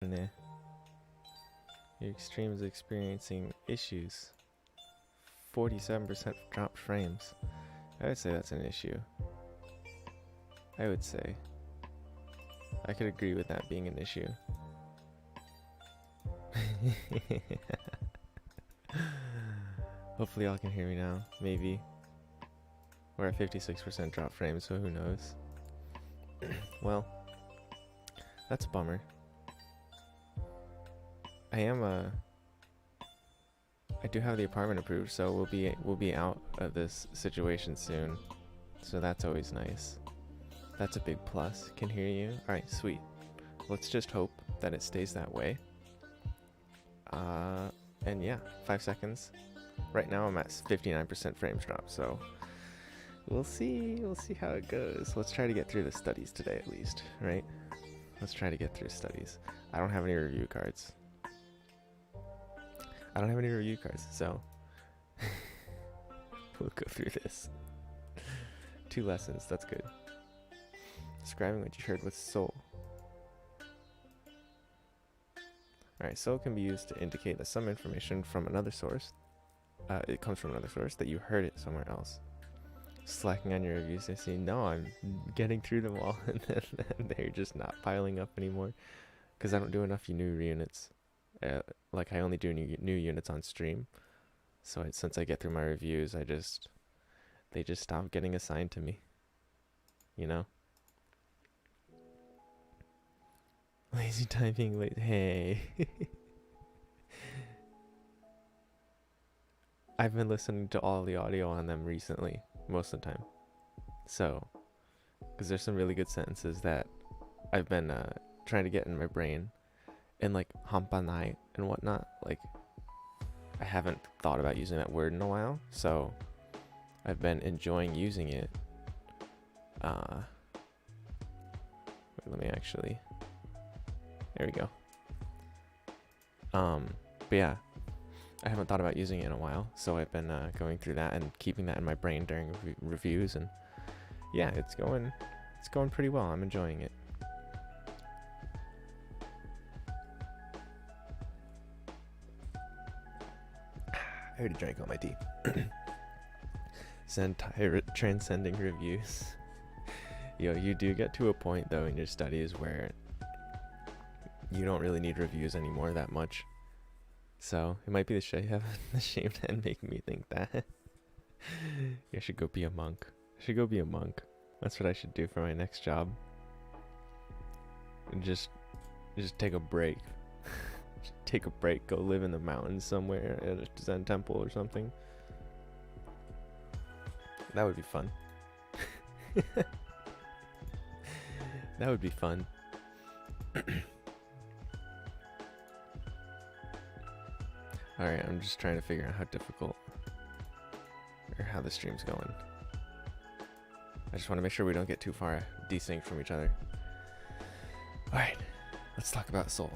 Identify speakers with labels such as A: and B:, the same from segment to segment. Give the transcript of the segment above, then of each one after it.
A: Nah. Your extreme is experiencing issues. 47% dropped frames. I would say that's an issue. I would say. I could agree with that being an issue. Hopefully y'all can hear me now. Maybe. We're at 56% drop frames, so who knows. Well, that's a bummer. I do have the apartment approved, so we'll be out of this situation soon. So that's always nice. That's a big plus. Can hear you. All right, sweet. Let's just hope that it stays that way. And yeah, 5 seconds. Right now I'm at 59% frames drop, so we'll see how it goes. Let's try to get through the studies today at least, right? Let's try to get through studies. I don't have any review cards. So we'll go through this. 2 lessons, that's good. Describing what you heard with soul. Alright, soul can be used to indicate that some information from another source, it comes from another source, that you heard it somewhere else. Slacking on your reviews, they say, no, I'm getting through them all, and then they're just not piling up anymore. Because I don't do enough new units. Like, I only do new units on stream. So since I get through my reviews, they just stop getting assigned to me. You know? Lazy typing, hey. I've been listening to all the audio on them recently, most of the time. So, because there's some really good sentences that I've been trying to get in my brain. And like hampanai and whatnot, like I haven't thought about using that word in a while, so I've been enjoying using it. Wait, let me actually. There we go. But yeah, I haven't thought about using it in a while, so I've been going through that and keeping that in my brain during reviews, and yeah, it's going pretty well. I'm enjoying it. I already drank all my tea. Transcending reviews. Yo, you do get to a point though in your studies where you don't really need reviews anymore that much. So it might be the shame that making me think that. I should go be a monk. That's what I should do for my next job. And just take a break. Take a break, go live in the mountains somewhere at a Zen temple or something. That would be fun. That would be fun. Alright, I'm just trying to figure out how difficult or how the stream's going. I just want to make sure we don't get too far desynced from each other. Alright, let's talk about soul.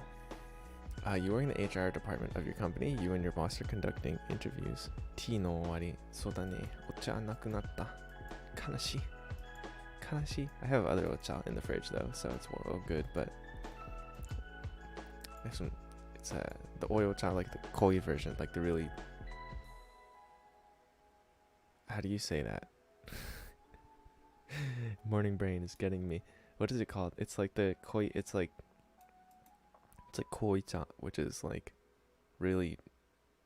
A: You are in the HR department of your company. You and your boss are conducting interviews. Tea no owari. Soda ne. Ocha nakunatta. Kanashi. I have other ocha in the fridge though, so it's all good, but this one, it's the oil cha, like the koi version, like the really, how do you say that? Morning brain is getting me. What is it called? It's like the koi, it's like koi-cha, which is like really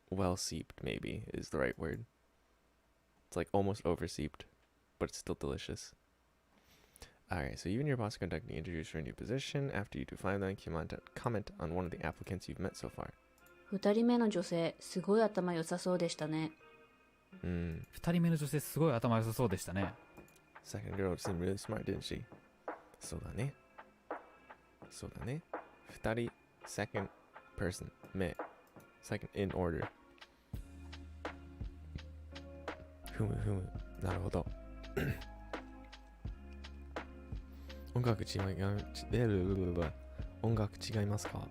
A: well seeped, maybe is the right word. It's like almost over seeped, but it's still delicious. Alright, so you and your boss are conducting interviews for a new position. After you do 5 then comment on one of the applicants you've met so far.
B: 2人目の女性すごい頭良さそうでしたね。
C: 2人目の女性すごい頭良さそうでしたね。
A: Second girl seemed really smart, didn't she? そうだね。2人 second person 目 second in order ふむなるほど音楽違いますか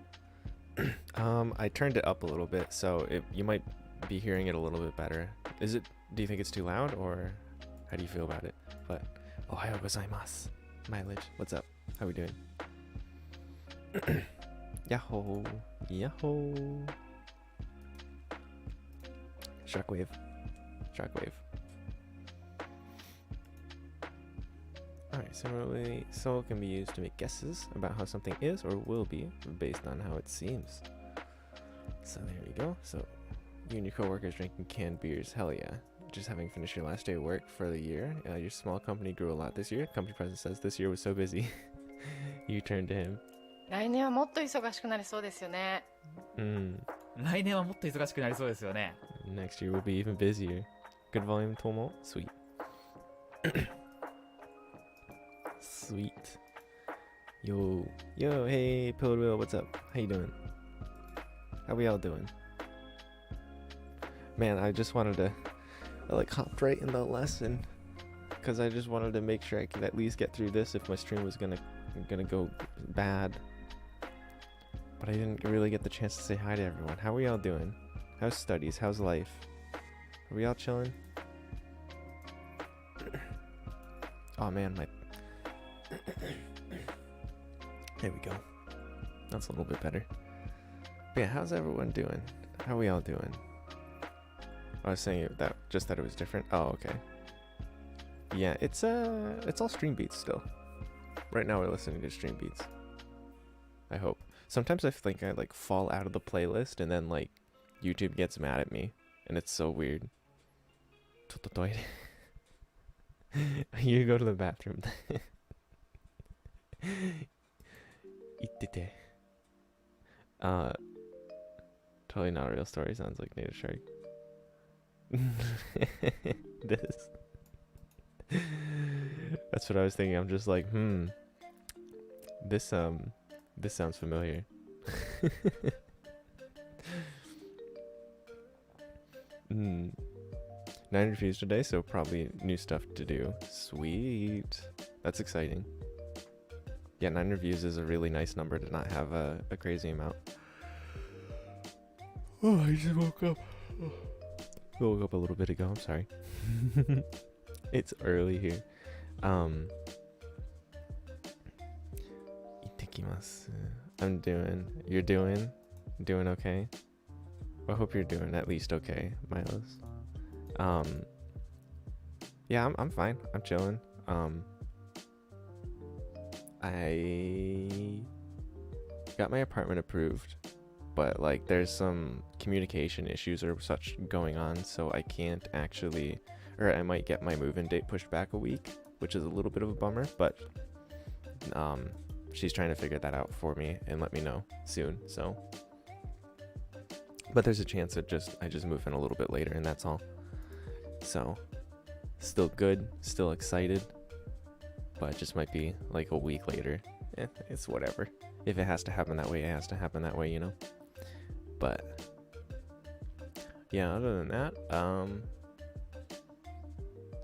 A: I turned it up a little bit, so you might be hearing it a little bit better. Do you think it's too loud, or how do you feel about it? But ohayou gozaimasu. Mileage, what's up? How we doing? Yahoo! Yahoo! Shockwave. Shockwave. Alright, similarly, soul can be used to make guesses about how something is or will be based on how it seems. So there you go. So you and your coworkers drinking canned beers, hell yeah. Just having finished your last day of work for the year. Your small company grew a lot this year. Company president says this year was so busy. You turn to him.
D: 来年はもっと忙しくなりそうですよね。
C: 来年はもっと忙しくなりそうですよね。
A: Next year will be even busier. Good volume, Tomo. Sweet. Sweet. Yo, hey, Pillar Wheel, what's up? How you doing? How we all doing? Man, I just wanted to, I hopped right in the lesson, because I just wanted to make sure I could at least get through this if my stream was gonna go bad. But I didn't really get the chance to say hi to everyone. How are we all doing? How's studies? How's life? Are we all chilling? Oh man, my... There we go. That's a little bit better. But yeah, how's everyone doing? How are we all doing? I was saying that it was different. Oh, okay. Yeah, it's all stream beats still. Right now we're listening to stream beats. I hope. Sometimes I think I fall out of the playlist and then YouTube gets mad at me and it's so weird. You go to the bathroom. Ittite. Totally not a real story. Sounds like Native Shark. This. That's what I was thinking. I'm just like, this sounds familiar. 9 reviews today, so probably new stuff to do. Sweet. That's exciting. Yeah, 9 reviews is a really nice number to not have a crazy amount. Oh, I just woke up. I woke up a little bit ago, I'm sorry. It's early here. Itakimasu. You're doing okay? I hope you're doing at least okay, Milos. Yeah, I'm fine. I'm chilling. I got my apartment approved, but there's some communication issues or such going on, so I can't actually, or I might get my move-in date pushed back a week, which is a little bit of a bummer, but she's trying to figure that out for me and let me know soon. So, but there's a chance that I just move in a little bit later, and that's all. So, still good, still excited, but it just might be a week later. It's whatever. If it has to happen that way, it has to happen that way, you know. But yeah, other than that,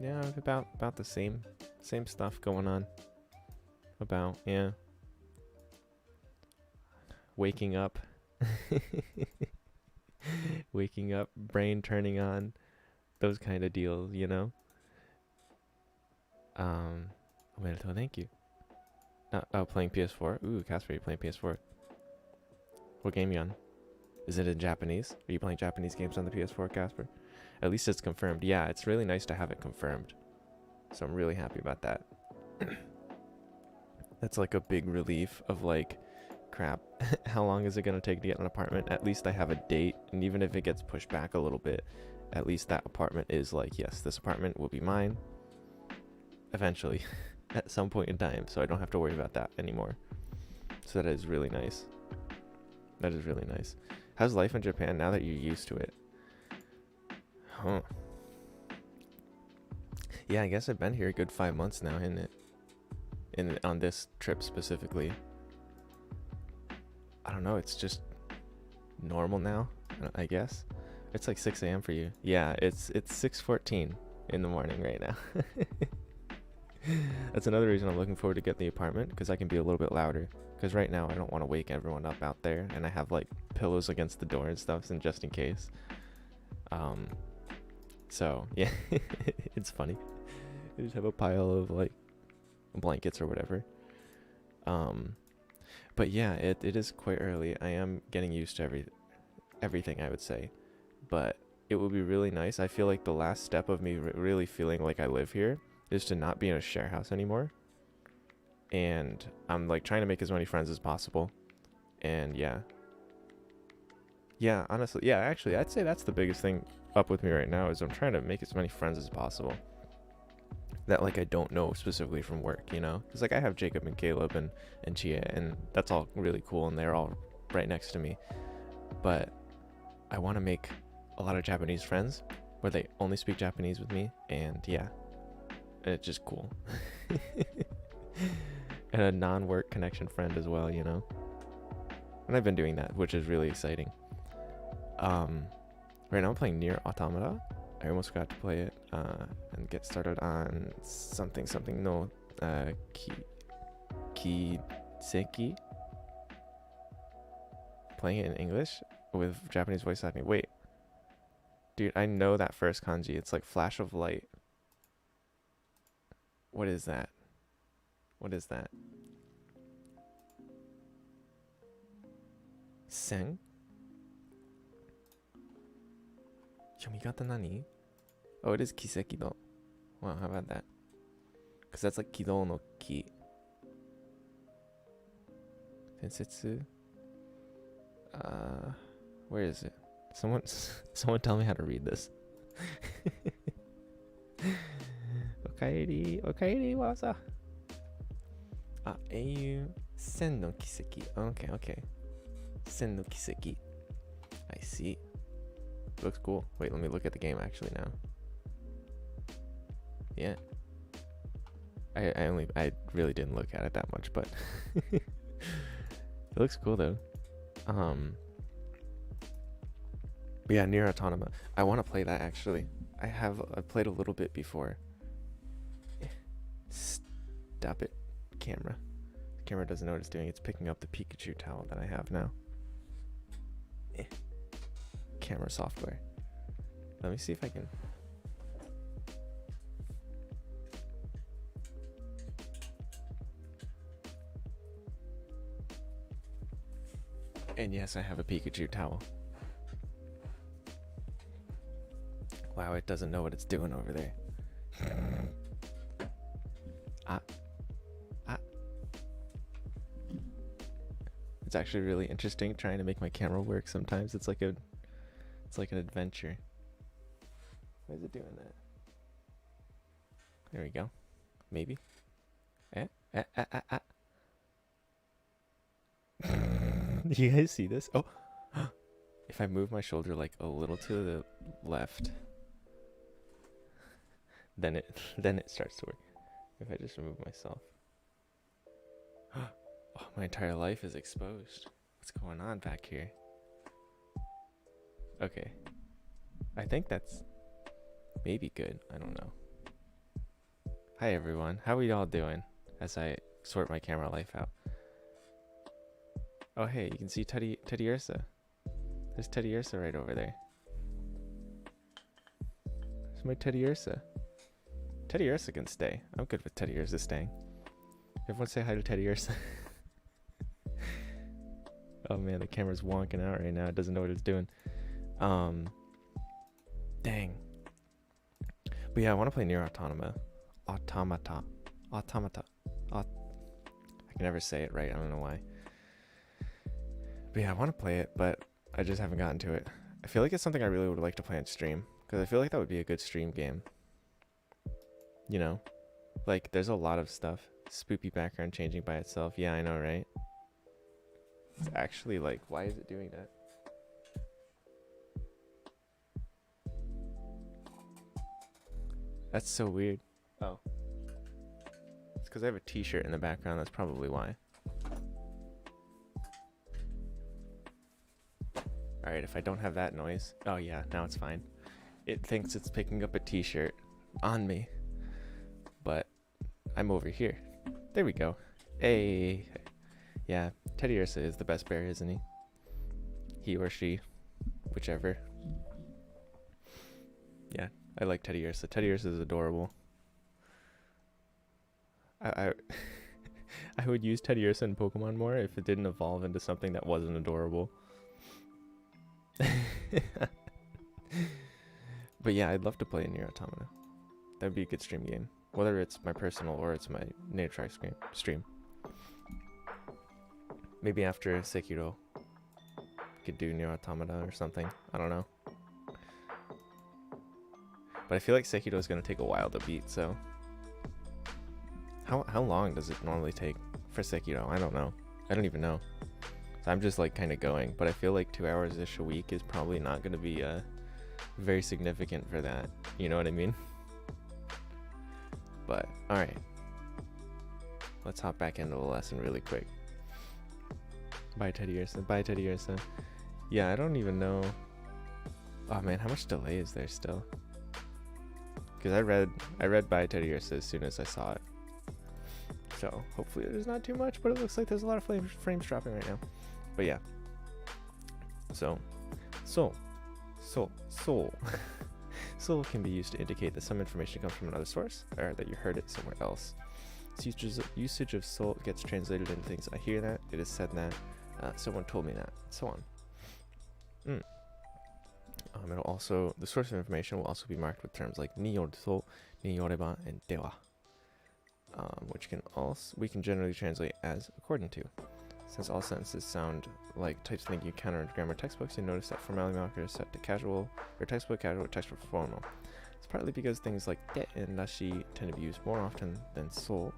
A: yeah, about the same stuff going on. Waking up, brain turning on, those kind of deals, you know. Well, thank you. Playing PS4. Ooh, Casper, you playing PS4? What game you on? Is it in Japanese? Are you playing Japanese games on the PS4, Casper? At least it's confirmed. Yeah, it's really nice to have it confirmed. So I'm really happy about that. That's a big relief of crap, how long is it going to take to get an apartment? At least I have a date, and even if it gets pushed back a little bit, at least that apartment is yes, this apartment will be mine eventually at some point in time, so I don't have to worry about that anymore. So that is really nice. That is really nice. How's life in Japan now that you're used to it? Huh. Yeah, I guess I've been here a good 5 months now, isn't it? On this trip specifically. I don't know, it's just normal now, I guess. It's 6 a.m. for you. Yeah, it's 6:14 in the morning right now. That's another reason I'm looking forward to get the apartment, because I can be a little bit louder. Because right now I don't want to wake everyone up out there, and I have pillows against the door and stuff, and just in case. So yeah, it's funny. I just have a pile of blankets or whatever. But yeah, it is quite early. I am getting used to everything, I would say. But it would be really nice. I feel like the last step of me really feeling like I live here is to not be in a share house anymore. And I'm like trying to make as many friends as possible. And yeah. Yeah, honestly, yeah, actually, I'd say that's the biggest thing up with me right now is I'm trying to make as many friends as possible that like I don't know specifically from work, you know? Because like I have Jacob and Caleb and Chia, and that's all really cool, and they're all right next to me. But I want to make a lot of Japanese friends where they only speak Japanese with me, and yeah, and it's just cool. And a non-work connection friend as well, you know? And I've been doing that, which is really exciting. Right now I'm playing Nier Automata. I almost got to play it and get started on something no Kiseki. Playing it in English with Japanese voice acting. Wait, dude, I know that first kanji. It's like flash of light. What is that? What is that? Sen? Yomigata nani? Oh, it is kiseki though. Wow, how about that? Because that's like kido no ki. Densetsu? Where is it? Someone tell me how to read this. Okaeri wasa. Ah, Eiyu Sen no Kiseki. Okay. Sen no Kiseki. I see. Looks cool. Wait, let me look at the game actually now. Yeah. I really didn't look at it that much, but it looks cool though. But yeah, Nier Automata. I want to play that actually. I've played a little bit before. Stop it, camera. The camera doesn't know what it's doing. It's picking up the Pikachu towel that I have now. Camera software. Let me see if I can. And yes, I have a Pikachu towel. Wow, it doesn't know what it's doing over there. It's actually really interesting trying to make my camera work sometimes. It's like an adventure. Why is it doing that? There we go. Maybe. Do you guys see this? Oh, if I move my shoulder like a little to the left, then it starts to work. If I just remove myself. Oh, my entire life is exposed. What's going on back here? Okay. I think that's maybe good. I don't know. Hi everyone. How are y'all doing as I sort my camera life out? Oh hey, you can see Teddy Ursa. There's Teddy Ursa right over there. There's my Teddy Ursa. Teddy Ursa can stay. I'm good with Teddy Ursa staying. Everyone say hi to Teddy Ursa. Oh man, the camera's wonking out right now. It doesn't know what it's doing. Dang. But yeah, I want to play Nier Automata. I can never say it right. I don't know why. But yeah, I want to play it, but I just haven't gotten to it. I feel like it's something I really would like to play on stream, because I feel like that would be a good stream game. You know? Like, there's a lot of stuff. Spoopy background changing by itself. Yeah, I know, right? It's actually like, why is it doing that? That's so weird. Oh. It's because I have a t-shirt in the background. That's probably why. Alright, if I don't have that noise. Oh yeah, now it's fine. It thinks it's picking up a t-shirt on me. But I'm over here. There we go. Hey. Yeah, Teddy Ursa is the best bear, isn't he? He or she. Whichever. Yeah, I like Teddy Ursa. Teddy Ursa is adorable. I I would use Teddiursa in Pokemon more if it didn't evolve into something that wasn't adorable. But yeah, I'd love to play Nier Automata. That'd be a good stream game. Whether it's my personal or it's my Native Track stream. Maybe after Sekiro, could do Nier Automata or something. I don't know. But I feel like Sekiro is going to take a while to beat, so... How long does it normally take for Sekiro? I don't know. I don't even know. So I'm just like kind of going, but I feel like 2 hours-ish a week is probably not going to be very significant for that. You know what I mean? But, alright. Let's hop back into the lesson really quick. Bye, Teddiursa. Bye, Teddiursa. Yeah, I don't even know. Oh man, how much delay is there still? Because I read Bye, Teddiursa as soon as I saw it. So hopefully there's not too much, but it looks like there's a lot of frames dropping right now. But yeah. So soul can be used to indicate that some information comes from another source, or that you heard it somewhere else. Its usage of soul gets translated into things. I hear that, it is said that, someone told me that, so on. It'll also, the source of information will also be marked with terms like ni yoru, ni yoreba, and dewa, which we can generally translate as according to. Since all sentences sound like types of things you encounter in grammar textbooks, you notice that formality markers are set to casual, or textbook casual, or textbook formal. It's partly because things like de and nashi tend to be used more often than soul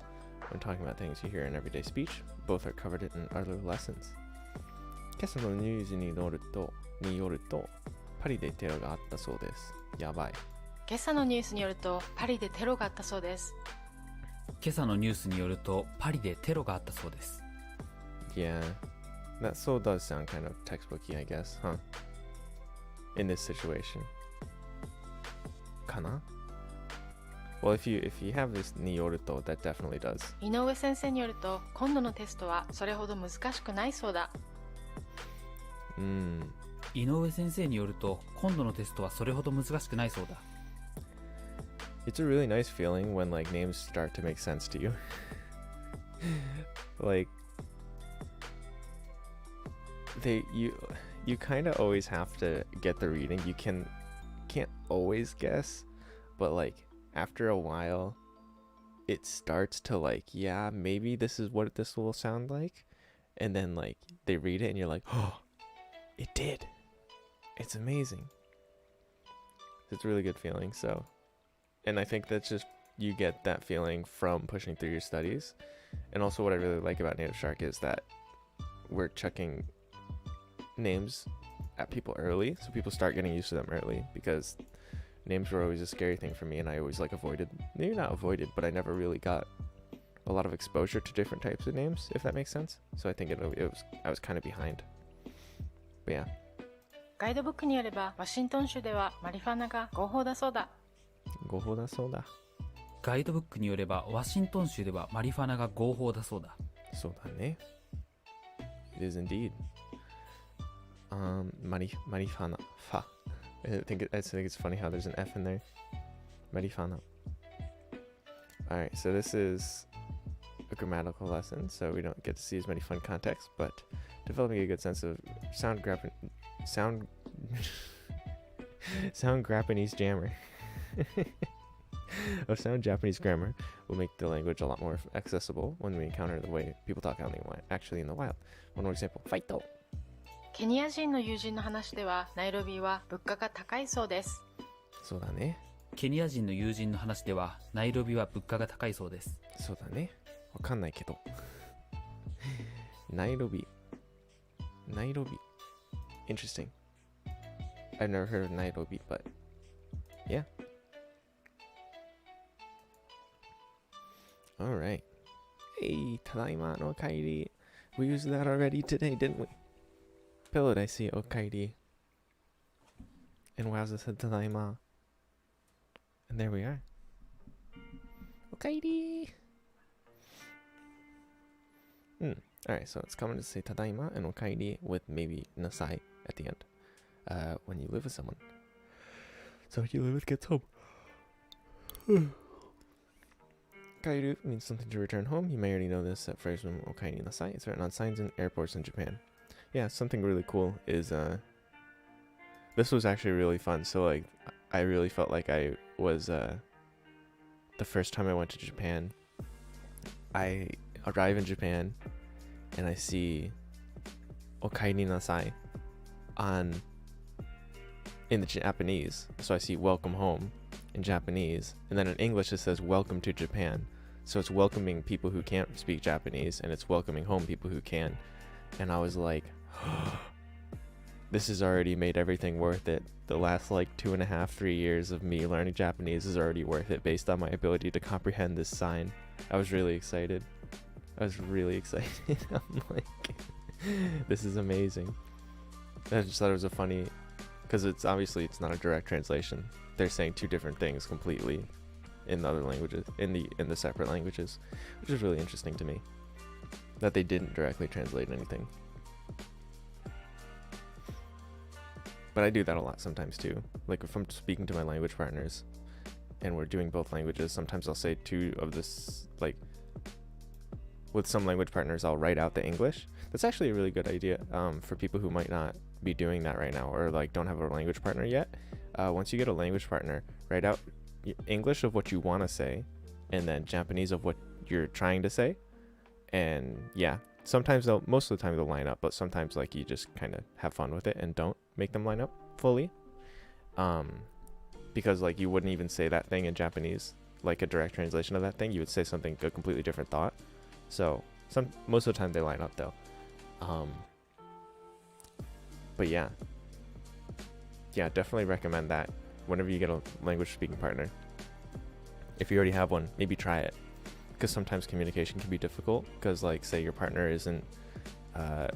A: when talking about things you hear in everyday speech. Both are covered in other lessons. 今朝のニュースによると、パリでテロがあったそうです。やばい。
D: 今朝のニュースによるとパリでテロがあったそうです。
C: 今朝のニュースによるとパリでテロがあったそうです。
A: Yeah, that soul does sound kind of textbooky, I guess, huh? In this situation. Kana? Well, if you have this niyoruto, that definitely does.
D: 井上先生によると今度のテストはそれほど難しくないそうだ。
C: 井上先生によると今度のテストはそれほど難しくないそうだ。
A: It's a really nice feeling when like names start to make sense to you. Like you kind of always have to get the reading. You can't always guess, but like after a while it starts to like, yeah, maybe this is what this will sound like, and then like they read it and you're like, oh, it did. It's amazing. It's a really good feeling. So, and I think that's just, you get that feeling from pushing through your studies. And also what I really like about Native Shark is that we're chucking names at people early, so people start getting used to them early, because names were always a scary thing for me, and I always like maybe not avoided, but I never really got a lot of exposure to different types of names, if that makes sense. So I think I was kind of behind. But yeah.
D: ガイドブックによればワシントン州ではマリファナが合法だそうだ。
A: 合法だそうだ。
C: ガイドブックによればワシントン州ではマリファナが合法だそうだ。
A: そうだね。It is indeed. Marifana. Fa. I think it's funny how there's an F in there. Marifana. Alright, so this is a grammatical lesson, so we don't get to see as many fun contexts, but developing a good sense of sound Japanese grammar. Of sound Japanese grammar will make the language a lot more accessible when we encounter the way people talk actually in the wild. One more example. Fight!
D: ケニア人の友人の話ではナイロビは物価が高いそうです。
A: そうだね。
C: ケニア人の友人の話ではナイロビは物価が高いそうです。
A: そうだね。わかんないけど。ナイロビ。Interesting. I've never heard of Nairobi, but yeah. Alright. Hey, tadaima no kairi. We used that already today, didn't we? Pillowed, I see okairi. And Wowza said tadaima. And there we are. Okairi! Alright, so it's common to say tadaima and okairi with maybe nasai at the end. When you live with someone. So when you live with gets home. Kairu means something to return home. You may already know this phrase from Okai ni nasai. It's written on signs in airports in Japan. Yeah, something really cool is this was actually really fun. So like I really felt like I was the first time I went to Japan. I arrive in Japan and I see Okai ni nasai in the Japanese. So I see welcome home in Japanese, and then in English it says welcome to Japan. So it's welcoming people who can't speak Japanese, and it's welcoming home people who can. And I was like, this has already made everything worth it. The last like 2.5, 3 years of me learning Japanese is already worth it based on my ability to comprehend this sign. I was really excited. I'm like, this is amazing. I just thought it was a funny, because it's obviously it's not a direct translation. They're saying two different things completely in the other languages, in the separate languages, which is really interesting to me that they didn't directly translate anything. But I do that a lot sometimes too. Like if I'm speaking to my language partners and we're doing both languages, sometimes I'll say two of this, like with some language partners I'll write out the English. That's actually a really good idea for people who might not be doing that right now, or like don't have a language partner yet. Once you get a language partner, write out English of what you want to say and then Japanese of what you're trying to say. And yeah, sometimes most of the time they'll line up, but sometimes like you just kind of have fun with it and don't make them line up fully, because like you wouldn't even say that thing in Japanese, like a direct translation of that thing. You would say something, a completely different thought. So most of the time they line up though. But yeah, definitely recommend that whenever you get a language speaking partner. If you already have one, maybe try it, because sometimes communication can be difficult, because like say your partner isn't or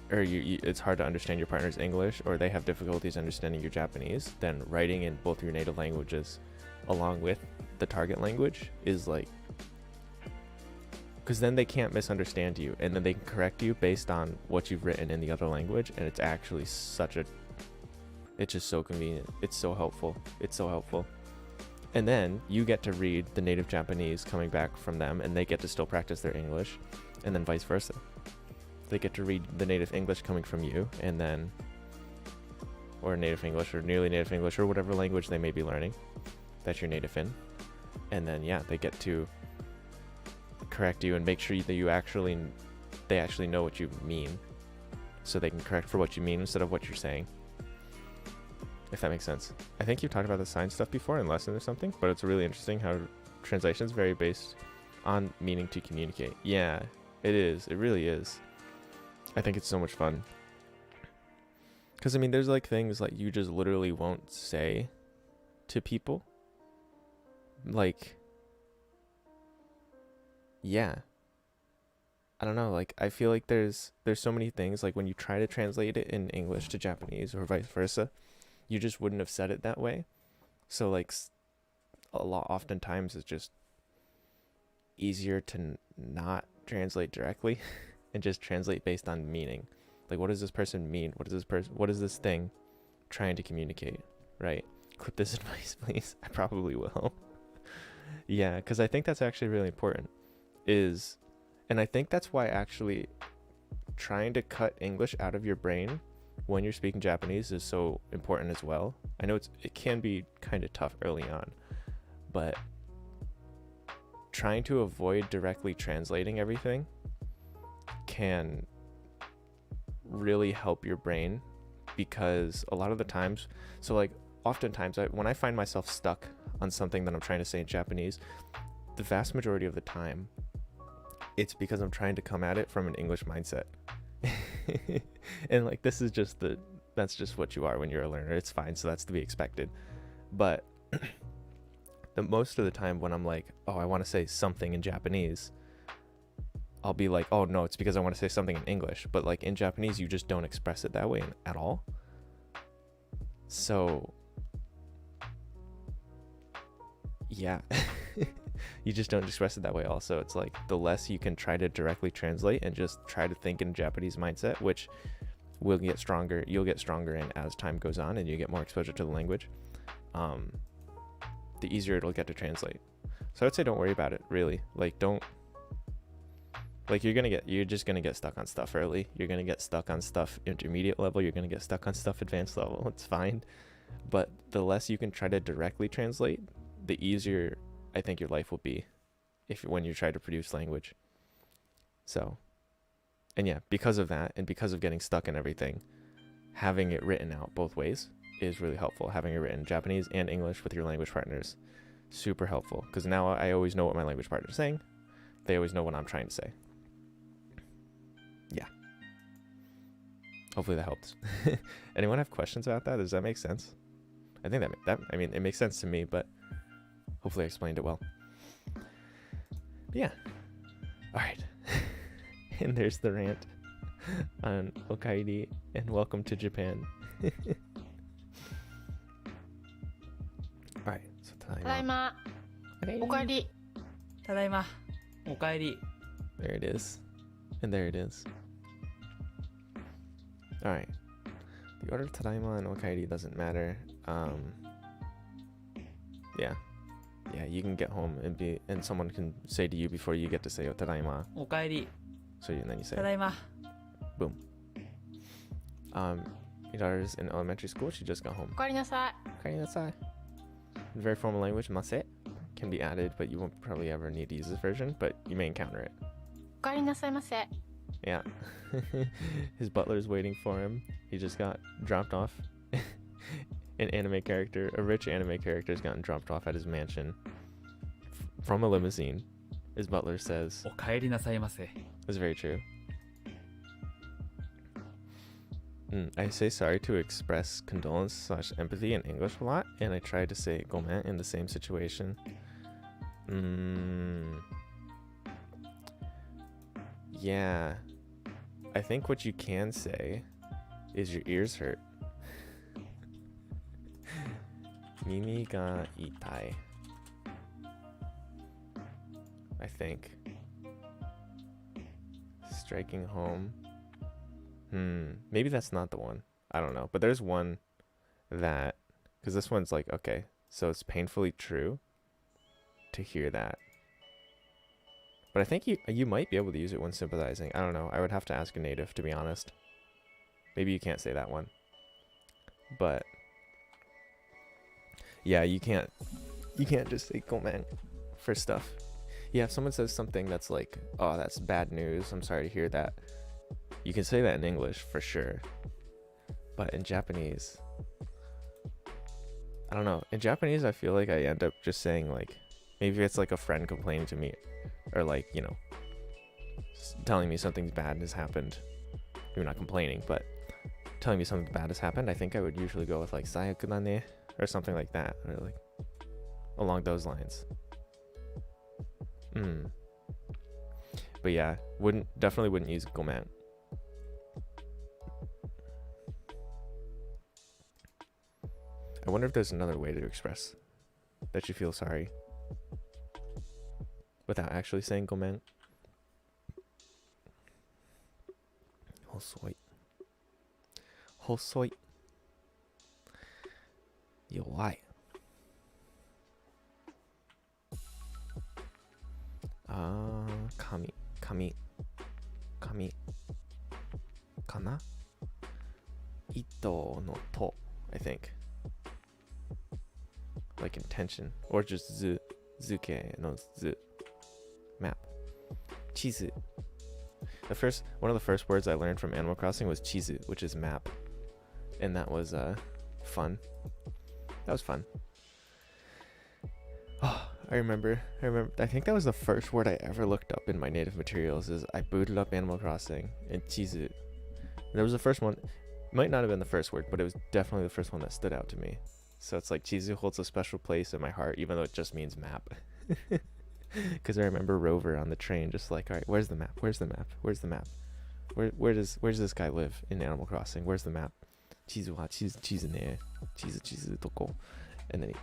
A: it's hard to understand your partner's English, or they have difficulties understanding your Japanese. Then writing in both your native languages along with the target language is like, because then they can't misunderstand you, and then they can correct you based on what you've written in the other language. And it's actually it's just so convenient. It's so helpful. And then you get to read the native Japanese coming back from them, and they get to still practice their English, and then vice versa. They get to read the native English coming from you, and then, or native English or nearly native English or whatever language they may be learning that you're native in. And then yeah, they get to correct you and make sure that they actually know what you mean, so they can correct for what you mean instead of what you're saying, if that makes sense. I think you've talked about the sign stuff before in lesson or something, but it's really interesting how translation is very based on meaning to communicate. Yeah, it is. It really is. I think it's so much fun. Because I mean, there's like things like you just literally won't say to people. Like, yeah, I don't know, like I feel like there's so many things, like when you try to translate it in English to Japanese or vice versa, you just wouldn't have said it that way. So like oftentimes it's just easier to not translate directly and just translate based on meaning. Like, what does this person mean? What is this thing trying to communicate, right? Clip this advice, please. I probably will. Yeah, because I think that's actually really important. And I think that's why actually trying to cut English out of your brain when you're speaking Japanese is so important as well. I know it can be kind of tough early on, but trying to avoid directly translating everything can really help your brain, because a lot of the times, so like oftentimes when I find myself stuck on something that I'm trying to say in Japanese, the vast majority of the time it's because I'm trying to come at it from an English mindset. And like that's just what you are when you're a learner. It's fine, so that's to be expected. But the most of the time when I'm like, oh, I want to say something in Japanese, I'll be like, oh no, it's because I want to say something in English. But like in Japanese, you just don't express it that way at all. So yeah, you just don't express it that way. Also, it's like the less you can try to directly translate and just try to think in Japanese mindset, which will get stronger. You'll get stronger in as time goes on and you get more exposure to the language. The easier it'll get to translate. So I'd say don't worry about it, really. Like, don't, like, you're just gonna get stuck on stuff early. You're gonna get stuck on stuff intermediate level. You're gonna get stuck on stuff advanced level. It's fine. But the less you can try to directly translate, the easier I think your life will be when you try to produce language. So, and yeah, because of that, and because of getting stuck in everything, having it written out both ways is really helpful. Having it written Japanese and English with your language partners, super helpful. Because now I always know what my language partner is saying. They always know what I'm trying to say. Yeah. Hopefully that helps. Anyone have questions about that? Does that make sense? I think I mean, it makes sense to me, but hopefully I explained it well. But yeah. All right. And there's the rant on Okairi and welcome to Japan. All right. So
D: ただいま。おかえり。
C: ただいま。おかえり。
A: There it is. And there it is. All right. The order tadaima and okaeri doesn't matter. Yeah. Yeah, you can get home and someone can say to you before you get to say tadaima.
C: おかえり。
A: So then you say
C: ただいま。
A: boom. Your daughter's in elementary school. She just got home.
D: おかえりなさい。
A: Okaeri-nasai. In very formal language, mase can be added, but you won't probably ever need to use this version, but you may encounter it.
D: おかえりなさいませ。
A: Yeah. His butler's waiting for him. He just got dropped off. A rich anime character has gotten dropped off at his mansion from a limousine. His butler says,
C: おかえりなさいませ。
A: it's very true. I say sorry to express condolence/empathy in English a lot, and I try to say gomen in the same situation. Yeah. I think what you can say is your ears hurt. Mimi ga itai. I think. Striking home. Maybe that's not the one. I don't know. But there's one that, because this one's like, okay, so it's painfully true to hear that. But I think you might be able to use it when sympathizing. I don't know. I would have to ask a native, to be honest. Maybe you can't say that one. But yeah, you can't just say gomen for stuff. Yeah, if someone says something that's like, oh, that's bad news, I'm sorry to hear that. You can say that in English for sure. But in Japanese, I don't know. In Japanese, I feel like I end up just saying like, maybe it's like a friend complaining to me, or like, you know, telling me something bad has happened. You're not complaining, but telling me something bad has happened. I think I would usually go with like "sayaku da ne" or something like that, or like along those lines. But yeah, definitely wouldn't use gomen. I wonder if there's another way to express that you feel sorry without actually saying gomen. Hosoi. Hosoi. Yowai. Kami. Kana? Ito no to, I think. Like intention. Or just zu. Zuke no zu. Map. Chizu. One of the first words I learned from Animal Crossing was chizu, which is map. And that was fun. That was fun. Oh, I remember. I think that was the first word I ever looked up in my native materials. Is I booted up Animal Crossing and chizu. And there was the first one. Might not have been the first word, but it was definitely the first one that stood out to me. So it's like chizu holds a special place in my heart, even though it just means map. Because I remember Rover on the train, just like, all right, where's the map? Where's the map? Where's the map? Where does this guy live in Animal Crossing? Where's the map? Chizu wa chizu ne. Chizu toko. And then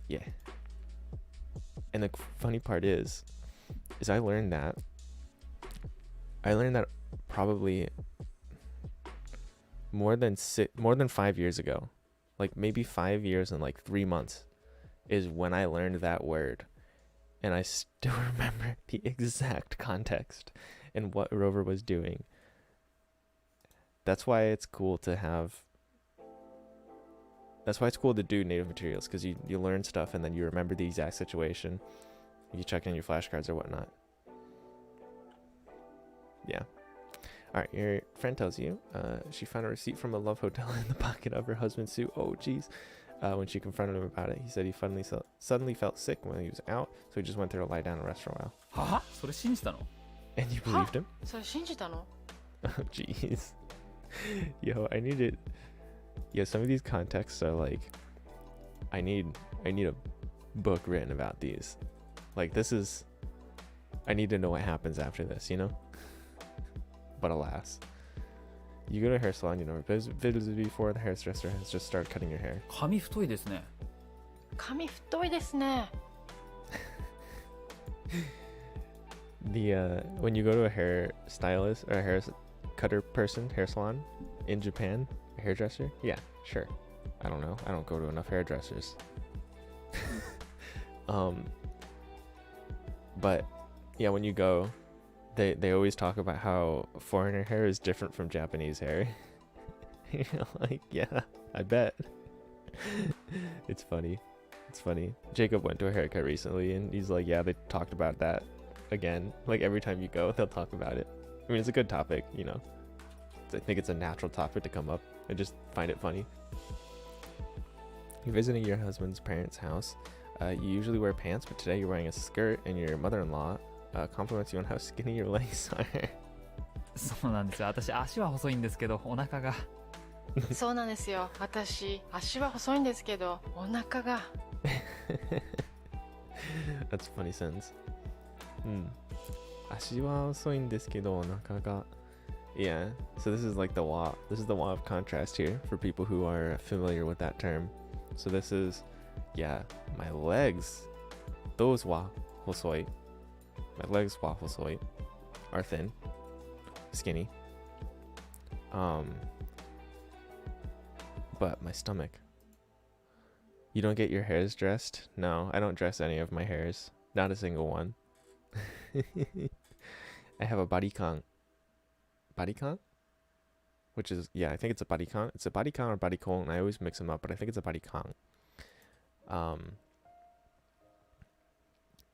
A: yeah. And the funny part is I learned that probably more than 5 years ago. Like maybe 5 years and like 3 months is when I learned that word. and I still remember the exact context and what Rover was doing. That's why it's cool to do native materials, because you learn stuff and then you remember the exact situation. You check in your flashcards or whatnot. Yeah. Alright, your friend tells you she found a receipt from a love hotel in the pocket of her husband's suit. Oh, jeez. When she confronted him about it, he said he suddenly felt sick when he was out, so he just went there to lie down and rest for a while.
C: はそれ信じたの
A: And you believed him?
D: それ信じたの？
A: Oh, jeez. Yo, Yo, some of these contexts are like, I need a book written about these. Like, I need to know what happens after this, you know? But alas. You go to a hair salon, you never visited before, the hairdresser has just started cutting your hair.
C: 髪太いですね。
D: 髪太いですね。
A: When you go to a hair stylist or a hair cutter person, hair salon in Japan, a hairdresser, yeah, sure. I don't know. I don't go to enough hairdressers. But yeah, when you go, they always talk about how foreigner hair is different from Japanese hair. You're like, yeah, I bet. It's funny. Jacob went to a haircut recently and he's like, yeah, they talked about that again. Like every time you go, they'll talk about it. I mean, it's a good topic, you know. I think it's a natural topic to come up. I just find it funny. You're visiting your husband's parents' house. You usually wear pants, but today you're wearing a skirt, and your mother-in-law compliments you on how skinny your legs are.
C: そうなんですよ。私足は細いんですけどお腹が。
D: そうなんですよ。私、足は細いんですけど、お腹が。
A: That's a funny sentence. 足は細いんですけどお腹が。Yeah, so this is like the law. This is the law of contrast here for people who are familiar with that term. So this is, yeah, my legs, those wa hosoi. My legs wa hosoi are thin, skinny. But my stomach. You don't get your hairs dressed? No, I don't dress any of my hairs. Not a single one. I have a bodycon. Bodycon? Which is, yeah, I think it's a bodycon. It's a bodycon or bodycon. I always mix them up, but I think it's a bodycon.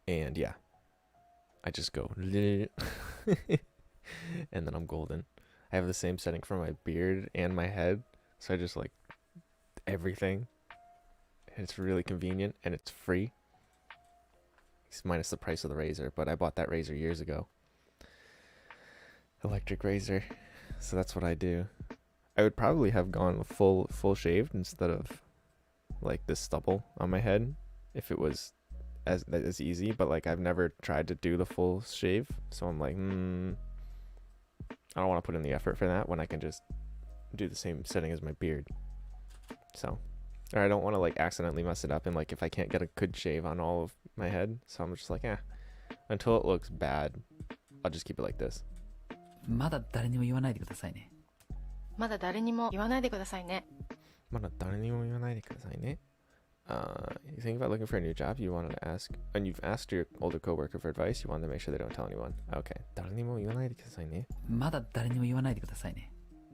A: And yeah, I just go, and then I'm golden. I have the same setting for my beard and my head, so I just like everything. And it's really convenient and it's free. It's minus the price of the razor, but I bought that razor years ago. Electric razor. So that's what I do. I would probably have gone full shaved instead of like this stubble on my head if it was as easy, but like I've never tried to do the full shave, so I'm like, I don't want to put in the effort for that when I can just do the same setting as my beard. So, or I don't want to like accidentally mess it up, and like if I can't get a good shave on all of my head, so I'm just like, until it looks bad, I'll just keep it like this.
C: まだ誰にも言わないでくださいね。
D: まだ誰にも言わないでくださいね。
A: まだ誰にも言わないでくださいね。You think about looking for a new job, you wanted to ask, and you've asked your older coworker for advice, you wanted to make sure they don't tell anyone. Okay. 誰にも言わないでくださいね。
C: まだ誰にも言わないでくださいね。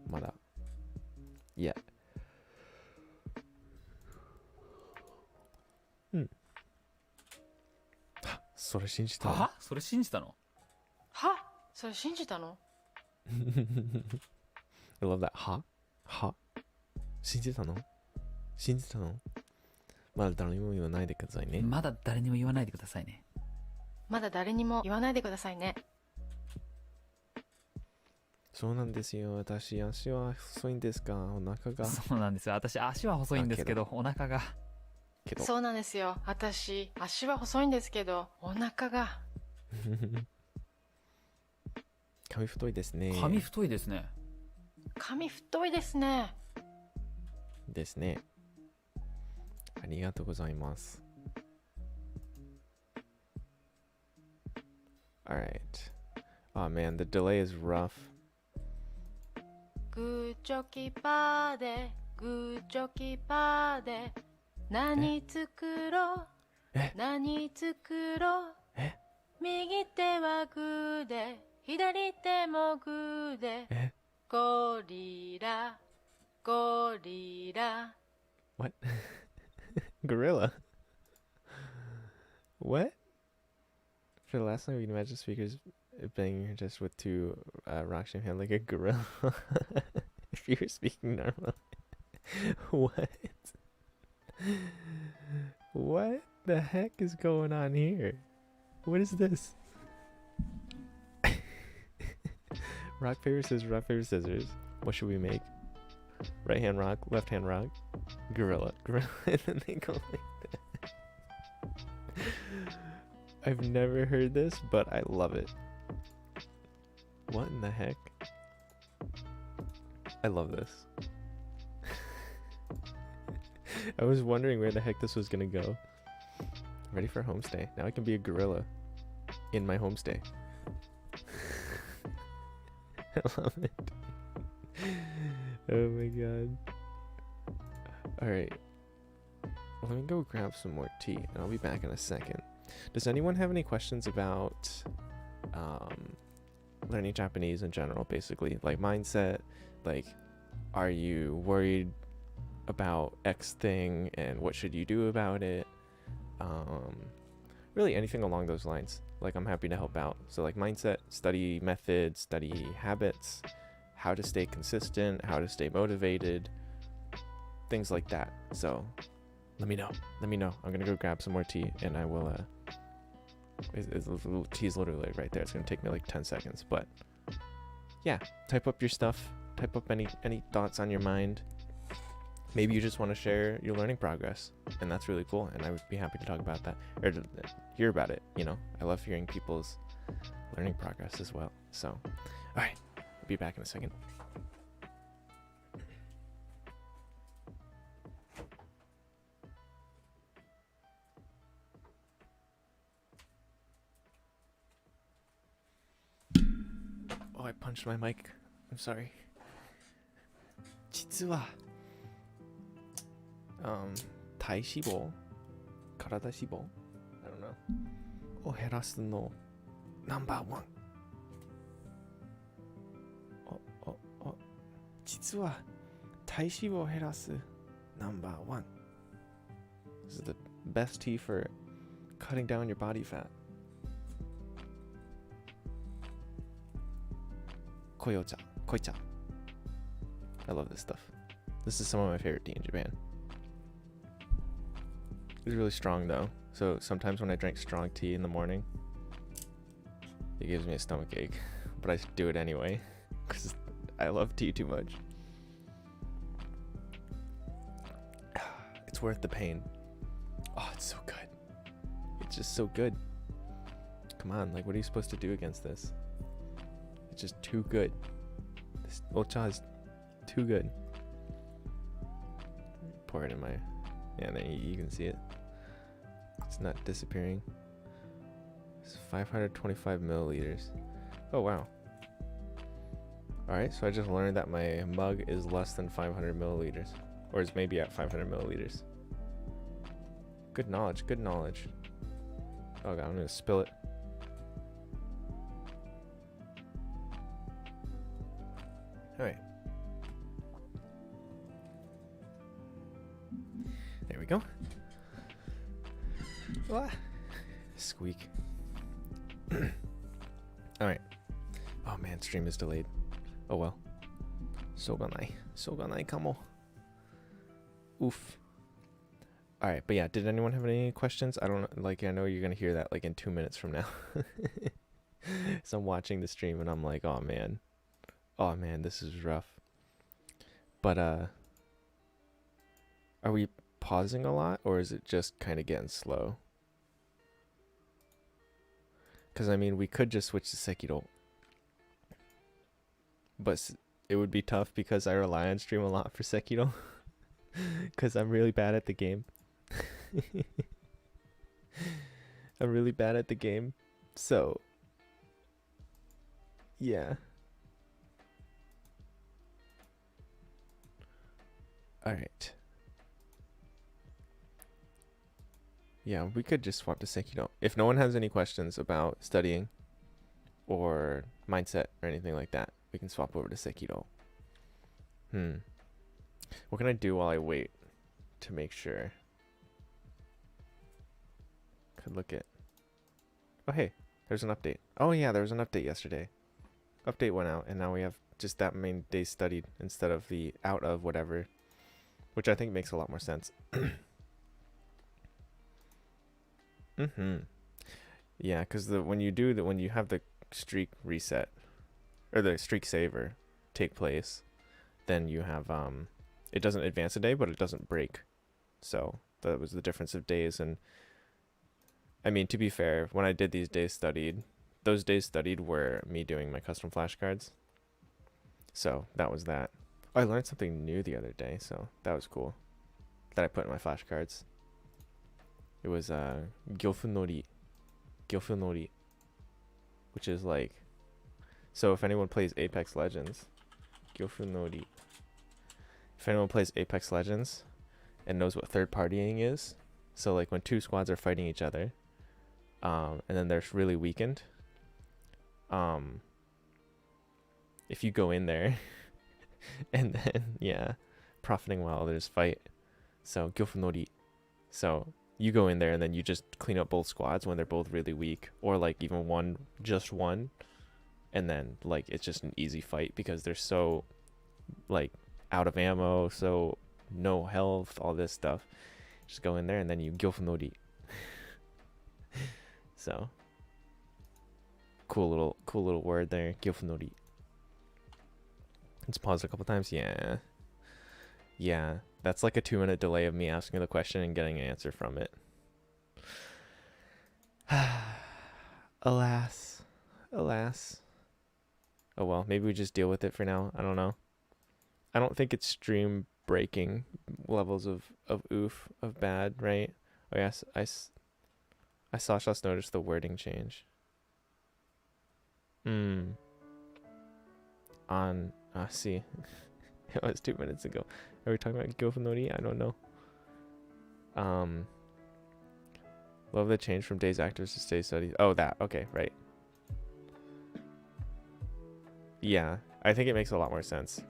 A: まだ。Yeah. それ信じたの？
C: は？それ信じたの？
D: は？それ信じたの？
A: I love that. は？信じたの？まだ誰にも言わないでくださいね。
C: まだ誰にも言わないでくださいね。
D: まだ誰にも言わないでくださいね。
A: そうなんですよ。私、足は細いんですが、お腹が。
C: そうなんですよ。私、足は細いんですけど、お腹が。
D: そうなんですよ。私、足は細いんですけど、お腹が。
A: 髪太いですね。
C: 髪太いですね。
D: 髪太いですね。
A: ですね。ありがとうございます。Alright. Oh man, the delay is rough.
D: グーチョキパーで、グーチョキパーで、何作ろう、何作ろう、右手はグーで左手もグーで
A: え
D: ゴリラゴリラ
A: What? Gorilla? What? For the last time, we can imagine speakers banging your chest with two rock shaped hand like a gorilla. If you were speaking normally. What? What the heck is going on here? What is this? Rock, paper, scissors. What should we make? Right hand rock, left hand rock, gorilla. And then they go like that. I've never heard this, but I love it. What in the heck? I love this. I was wondering where the heck this was gonna go. Ready for homestay. Now I can be a gorilla in my homestay. I love it. Oh my god. Alright. Let me go grab some more tea and I'll be back in a second. Does anyone have any questions about learning Japanese in general, basically? Like mindset, like are you worried about X thing and what should you do about it? Really anything along those lines. Like I'm happy to help out. So like mindset, study methods, study habits, how to stay consistent, how to stay motivated, things like that. So let me know. I'm gonna go grab some more tea and I will tea's literally right there. It's gonna take me like 10 seconds, but yeah, type up your stuff, type up any thoughts on your mind. Maybe you just want to share your learning progress, and that's really cool, and I would be happy to talk about that, or to hear about it, you know? I love hearing people's learning progress as well. So, alright, I'll be back in a second. Oh, I punched my mic. I'm sorry. 実は体脂肪体脂肪 I don't know を減らすのナンバーワン実は体脂肪を減らすナンバーワン This is the best tea for cutting down your body fat 濃茶 I love this stuff. This is some of my favorite tea in Japan. It's really strong though, so sometimes when I drink strong tea in the morning, it gives me a stomach ache, but I do it anyway because I love tea too much. It's worth the pain. Oh, it's so good. It's just so good. Come on, like what are you supposed to do against this? It's just too good. This ocha is too good. Pour it in my... Yeah, there you can see it. It's not disappearing. It's 525 milliliters. Oh, wow. Alright, so I just learned that my mug is less than 500 milliliters. Or is maybe at 500 milliliters. Good knowledge. Oh god, I'm gonna spill it. Alright. There we go. Ah, squeak. Alright. Oh man, stream is delayed. Oh well. Soganai kamo. Oof. Alright, but yeah, did anyone have any questions? I don't like I know you're gonna hear that like in 2 minutes from now. So I'm watching the stream and I'm like, oh man, this is rough. But are we pausing a lot or is it just kind of getting slow? Because I mean we could just switch to Sekiro, but it would be tough because I rely on stream a lot for Sekiro. Because I'm really bad at the game. I'm really bad at the game. So yeah. Alright. Yeah, we could just swap to Sekiro. If no one has any questions about studying or mindset or anything like that, we can swap over to Sekiro. What can I do while I wait to make sure? Could look at... Oh, hey, there's an update. Oh, yeah, there was an update yesterday. Update went out, and now we have just that many days studied instead of the out of whatever, which I think makes a lot more sense. Yeah, because when you have the streak reset or the streak saver take place, then you have it doesn't advance a day, but it doesn't break. So that was the difference of days. And I mean, to be fair, when I did these days studied, those days studied were me doing my custom flashcards. So that was that. Oh, I learned something new the other day, so that was cool. That I put in my flashcards. It was Gyofu Nori, which is like, so if anyone plays Apex Legends, Gyofu Nori. If anyone plays Apex Legends and knows what third partying is, so like when two squads are fighting each other, and then they're really weakened, if you go in there and then profiting while others fight, so Gyofu Nori. So you go in there and then you just clean up both squads when they're both really weak, or like even just one, and then like it's just an easy fight because they're so like out of ammo, so no health, all this stuff. Just go in there and then you Gyofu Nori. So cool little word there, Gyofu Nori. Let's pause a couple times. Yeah, that's like a 2-minute delay of me asking the question and getting an answer from it. Alas. Oh well, maybe we just deal with it for now. I don't know. I don't think it's stream breaking levels of oof, of bad, right? Oh yes, I saw just noticed the wording change. See. It was 2 minutes ago. Are we talking about Gyofu Nori? I don't know. Love the change from days actives to days studies. Oh, that. Okay, right. Yeah, I think it makes a lot more sense.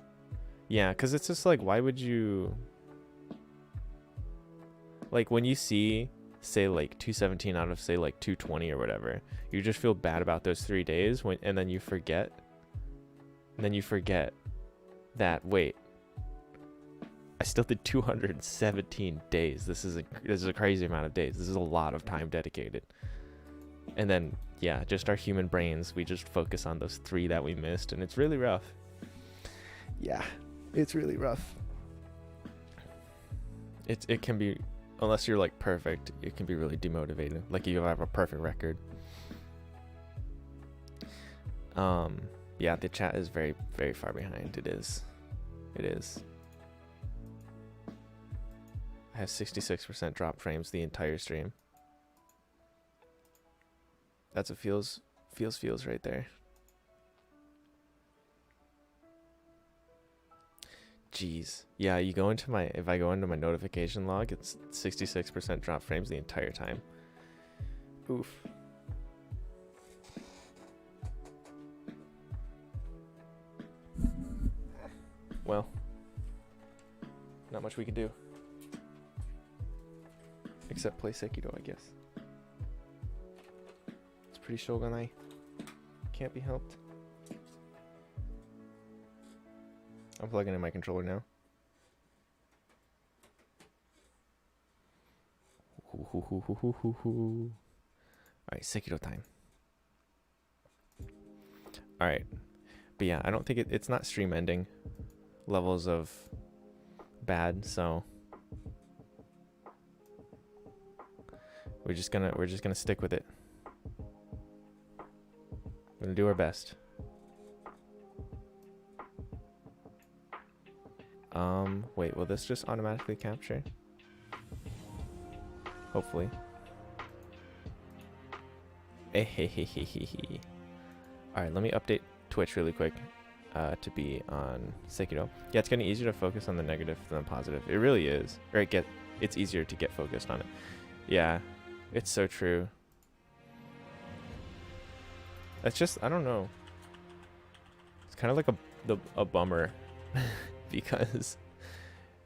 A: Yeah, because it's just like, why would you... Like, when you see, say, like, 217 out of, say, like, 220 or whatever, you just feel bad about those 3 days, and then you forget. And then you forget that, wait, I still did 217 days. This is a crazy amount of days. This is a lot of time dedicated. And then, yeah, just our human brains, we just focus on those 3 that we missed, and it's really rough. Yeah, it's really rough. It can be, unless you're like perfect, it can be really demotivating. Like you have a perfect record. Yeah, the chat is very, very far behind. It is. I have 66% drop frames the entire stream. That's a feels right there. Jeez. Yeah, if I go into my notification log, it's 66% drop frames the entire time. Oof. Well, not much we can do. Except play Sekiro, I guess. It's pretty shogunai. Can't be helped. I'm plugging in my controller now. Alright, Sekiro time. Alright. But yeah, I don't think it's not stream ending levels of bad, so we're just gonna stick with it. We're gonna do our best. Wait, will this just automatically capture? Hopefully. Alright, let me update Twitch really quick to be on Sekiro. Yeah, it's getting easier to focus on the negative than the positive. It really is. Or it's easier to get focused on it. Yeah, It's so true. It's just, I don't know. It's kind of like a bummer because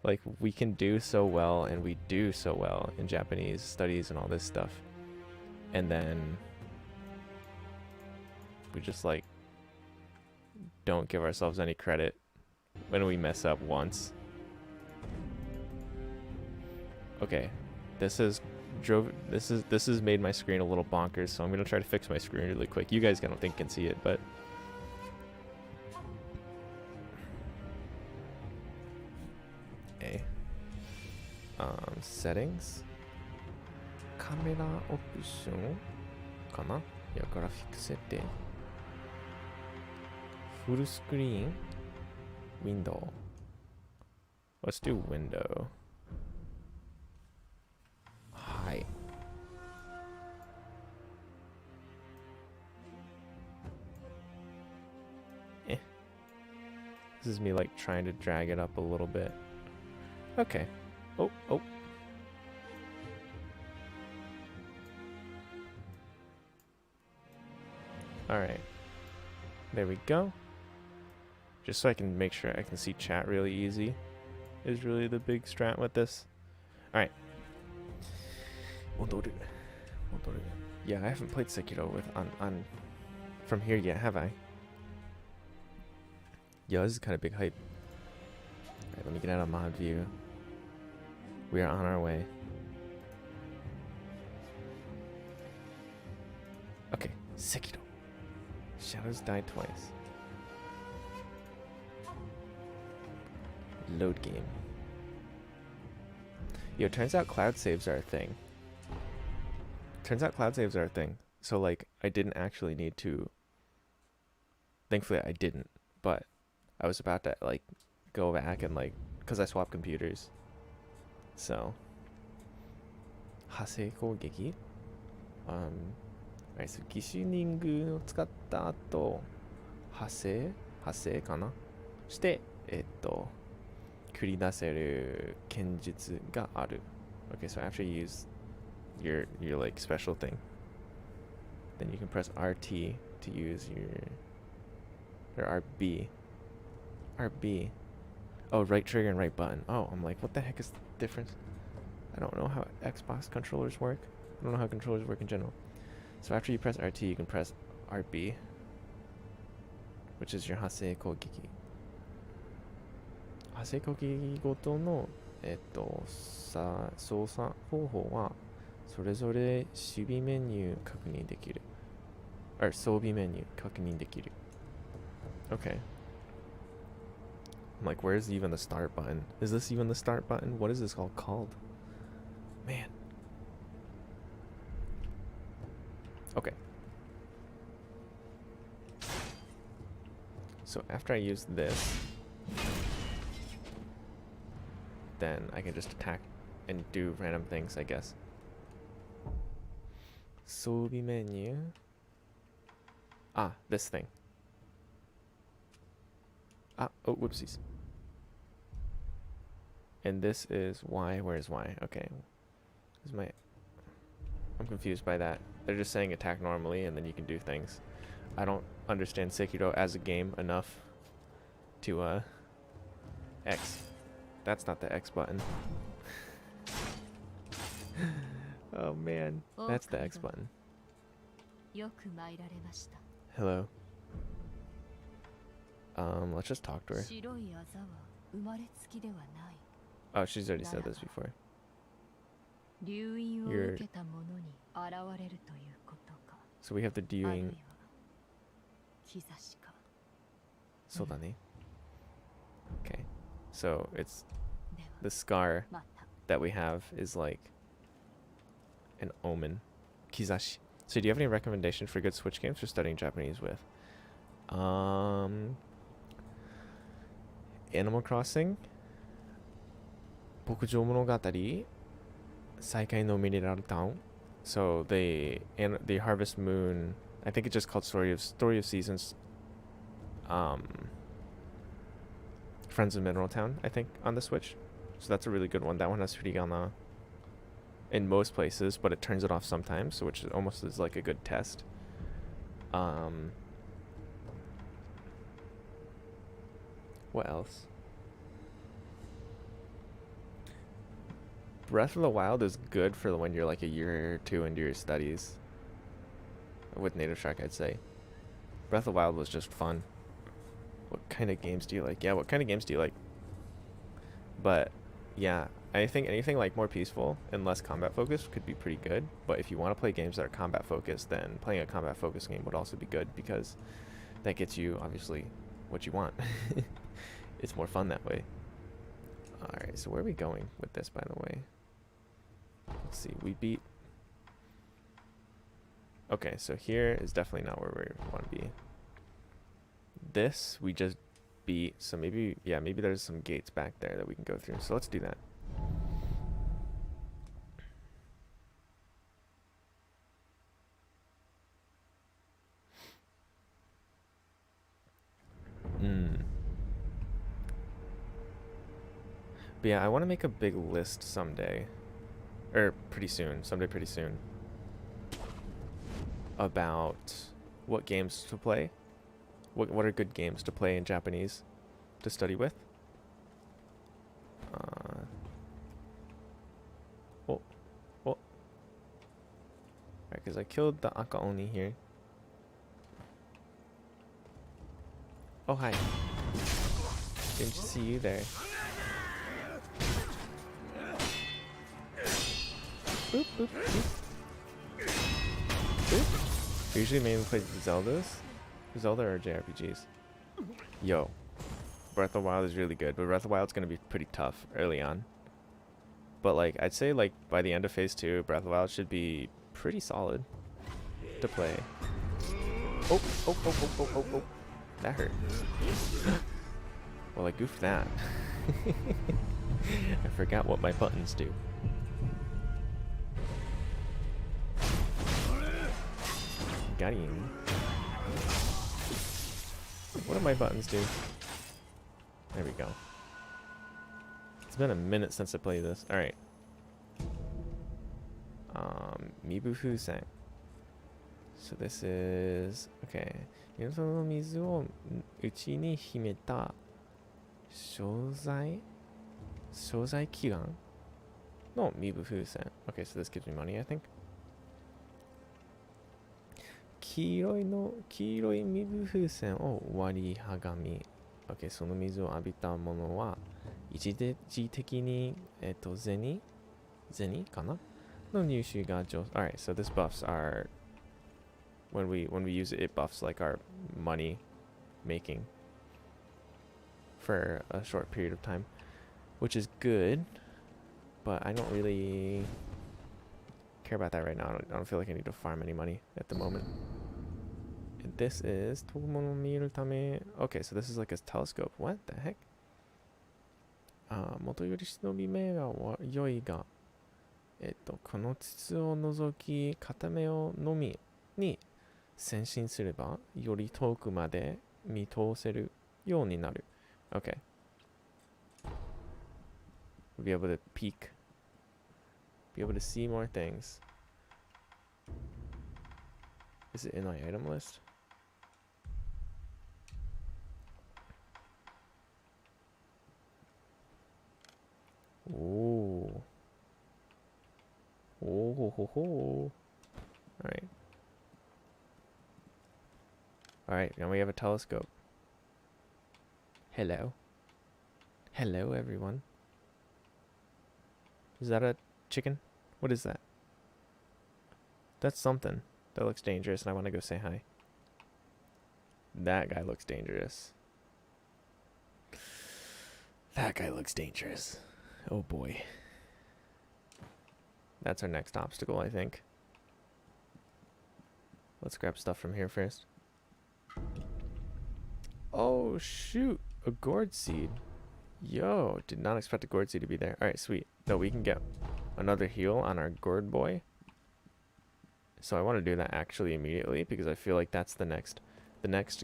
A: like we can do so well and we do so well in Japanese studies and all this stuff. And then we just like don't give ourselves any credit when we mess up once. Okay, this has made my screen a little bonkers, so I'm gonna try to fix my screen really quick. You guys I don't think can see it, but okay. Settings. Camera option かな? Yeah, グラフィック設定。Full screen. Window. Let's do window. Hi. This is me like trying to drag it up a little bit. Okay. Oh. Alright. There we go. Just so I can make sure I can see chat really easy is really the big strat with this. Alright. Yeah, I haven't played Sekiro with on from here yet, have I? Yo, this is kind of big hype. Alright, let me get out of mod view. We are on our way. Okay, Sekiro. Shadows die twice. Load game. Yo, turns out cloud saves are a thing. So like, I didn't actually need to. Thankfully I didn't, but I was about to like go back and like, cause I swapped computers. So. 派生攻撃? Alright, so ギシュニングを使った後、派生かなして、繰り出せる剣術がある. Okay, so after you use your like special thing, then you can press RT to use or RB. Oh, right trigger and right button. Oh, I'm like, what the heck is the difference? I don't know how Xbox controllers work. I don't know how controllers work in general. So after you press RT, you can press RB, which is your 派生攻撃. 派生攻撃ごとの操作方法はそれぞれ守備メニュー確認できる。or 装備メニュー確認できる. Okay. I'm like, where's even the start button? Is this even the start button? What is this all called? Man. Okay. So after I use this, then I can just attack and do random things, I guess. 装備メニュー. Ah, this thing. Ah, oh, whoopsies. And this is Y. Where's Y? Okay. I'm confused by that. They're just saying attack normally and then you can do things. I don't understand Sekiro as a game enough to X. That's not the X button. Oh man, that's the X button. Hello. Let's just talk to her. Oh, she's already said this before. So we have the Dewing. そうだね. Okay. So it's the scar that we have is like an omen. Kizashi. So do you have any recommendation for good Switch games for studying Japanese with? Animal Crossing, 牧場物語, 再会のミネラルタウン. So the Harvest Moon, I think it's just called Story of Seasons. Friends of Mineral Town, I think, on the Switch. So that's a really good one. That one has Hiragana. in most places, but it turns it off sometimes, so which almost is like a good test. What else? Breath of the Wild is good for when you're like a year or two into your studies. With Native Shark, I'd say. Breath of the Wild was just fun. What kind of games do you like? Yeah, what kind of games do you like? But yeah, I think anything like more peaceful and less combat focused could be pretty good. But if you want to play games that are combat focused, then playing a combat focused game would also be good, because that gets you obviously what you want. It's more fun that way. Alright, so where are we going with this, by the way? Let's see, we beat... Okay, so here is definitely not where we want to be. This, we just beat, so maybe, yeah, maybe there's some gates back there that we can go through. So let's do that. But yeah, I want to make a big list someday. Or pretty soon. Someday pretty soon. About what games to play. What are good games to play in Japanese to study with. Alright, because I killed the Aka Oni here. Oh, hi. Didn't see you there. Boop, boop, boop. Boop. I usually mainly play Zelda or JRPGs. Yo. Breath of the Wild is really good, but Breath of the Wild is going to be pretty tough early on. But like, I'd say like by the end of phase 2, Breath of the Wild should be pretty solid to play. Oh. That hurt. Well, I goofed that. I forgot what my buttons do. Got him. What do my buttons do? There we go. It's been a minute since I played this. Alright. Mibu Fusen. So this is... Okay. その水を内に秘めた商材祈願の身分風船 Okay, so this gives me money, I think. 黄色い身分風船を割りはがみ Okay, その水を浴びたものは一時的に銭かなの入手が上 Alright, so this buffs are when we use it, it buffs like our money making for a short period of time, which is good, but I don't really care about that right now. I don't feel like I need to farm any money at the moment. And this is okay, so this is like a telescope. What the heck? 元より忍び目が良いが、この筒を除き片目をのみに先進すればより遠くまで見通せるようになる。Okay. We'll be able to peek. Be able to see more things. Is it in my item list? Oh. Oh ho ho ho. Alright. Alright, now we have a telescope. Hello. Hello, everyone. Is that a chicken? What is that? That's something. That looks dangerous, and I want to go say hi. That guy looks dangerous. That guy looks dangerous. Oh boy. That's our next obstacle, I think. Let's grab stuff from here first. Oh, shoot. A gourd seed. Yo, did not expect a gourd seed to be there. Alright, sweet. No, we can get another heal on our gourd boy. So I want to do that actually immediately, because I feel like that's the next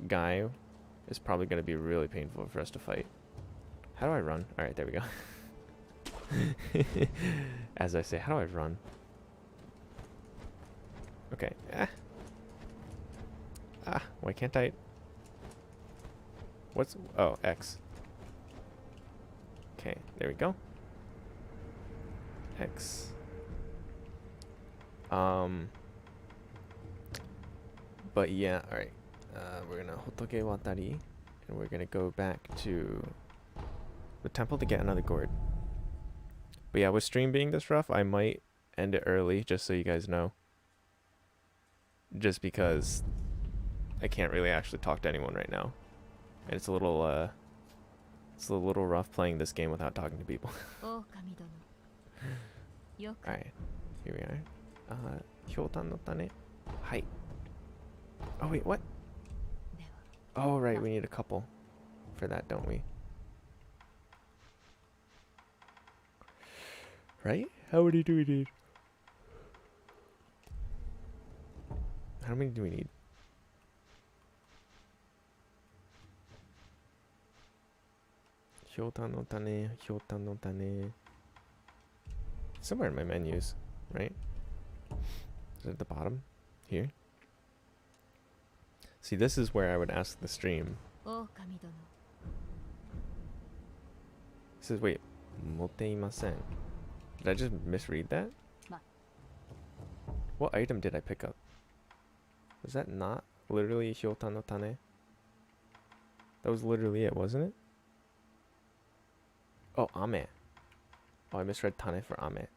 A: guy is probably going to be really painful for us to fight. How do I run? Alright, there we go. As I say, how do I run? Okay. Why can't I? What's... Oh, X. Okay, there we go. X. But yeah, alright. We're gonna Hotoge Watari, and we're gonna go back to the temple to get another gourd. But yeah, with stream being this rough, I might end it early, just so you guys know. Just because I can't really actually talk to anyone right now. And it's a little rough playing this game without talking to people. Alright, here we are. Hyotan no tane. Hai. Oh wait, what? Oh right, we need a couple for that, don't we? Right? How many do we need? How many do we need? Hyotan no tane, hyotan no tane. Somewhere in my menus, right? Is it at the bottom? Here? See, this is where I would ask the stream. It says, wait, moteimasen. Did I just misread that? What item did I pick up? Was that not literally hyotan no tane? That was literally it, wasn't it? Oh, ame. Oh, I misread tane for ame.